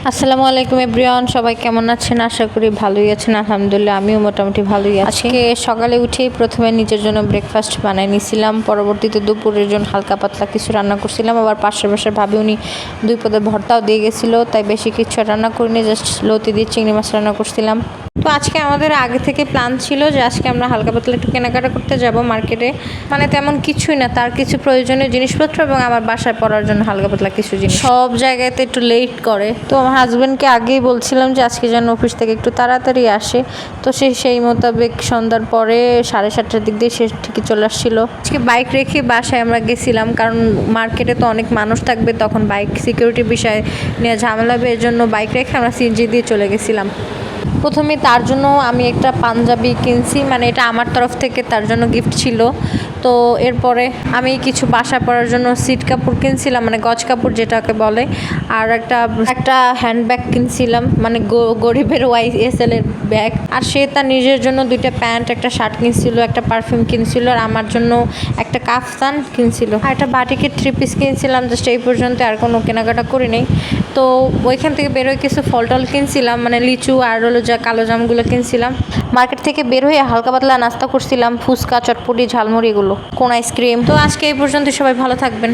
আসসালামু আলাইকুম এভরিওয়ান, সবাই কেমন আছেন? আশা করি ভালোই আছেন। আলহামদুলিল্লাহ আমিও মোটামুটি ভালোই আছি। আজকে সকালে উঠেই প্রথমে নিজের জন্য ব্রেকফাস্ট বানাই নিয়েছিলাম, পরবর্তীতে দুপুরের জন্য হালকা পাতলা কিছু রান্না করছিলাম। আবার পাশের বাসার ভাবি উনি 2 পদের ভর্তাও দিয়ে গেছিলো, তাই বেশি কিছু রান্না করিনি, জাস্ট লতি দিয়ে চিংড়ি মাছ রান্না করছিলাম। তো আজকে আমাদের আগে থেকে প্ল্যান ছিল যে আজকে আমরা হালকা পাতলা একটু কেনাকাটা করতে যাব মার্কেটে। মানে তেমন কিছুই না, তার কিছু প্রয়োজনীয় জিনিসপত্র এবং আমার বাসায় পড়ার জন্য হালকা পাতলা কিছু জিনিস। সব জায়গাতে একটু লেট করে, তো আমার হাজব্যান্ডকে আগেই বলছিলাম যে আজকে যেন অফিস থেকে একটু তাড়াতাড়ি আসে। তো সে সেই মোতাবেক সন্ধ্যার পরে 7:30টার দিক দিয়ে সে ঠিকই চলে আসছিলো। আজকে বাইক রেখে বাসায় আমরা গেছিলাম, কারণ মার্কেটে তো অনেক মানুষ থাকবে, তখন বাইক সিকিউরিটি বিষয় নিয়ে ঝামেলা হবে, এর জন্য বাইক রেখে আমরা সিএনজি দিয়ে চলে গেছিলাম। প্রথমে তার জন্য আমি একটা পাঞ্জাবি কিনছি, মানে এটা আমার তরফ থেকে তার জন্য গিফট ছিল। তো এরপরে আমি কিছু বাসায় পরার জন্য সিট কাপড় কিনছিলাম, মানে গজ কাপড় যেটাকে বলে, আর একটা হ্যান্ডব্যাগ কিনছিলাম, মানে গরিবের YSL এর ব্যাগ। আর সে তার নিজের জন্য 2টা প্যান্ট, একটা শার্ট কিনছিল, একটা পারফিউম কিনছিল, আর আমার জন্য একটা কাফতান কিনছিল, আর একটা বাটিকের 3 পিস কিনছিলাম। জাস্ট এই পর্যন্ত, আর কোনো কেনাকাটা করি নেই। তো ওইখান থেকে বেরোয় কিছু ফল টল কিনছিলাম, মানে লিচু আর কালো জামগুলো কিনছিলাম। মার্কেট থেকে বের হয়ে হালকা পাতলা নাস্তা করছিলাম, ফুচকা, চটপটি, ঝালমুড়ি, এগুলো, কোন আইসক্রিম। তো আজকে এই পর্যন্ত, সবাই ভালো থাকবেন।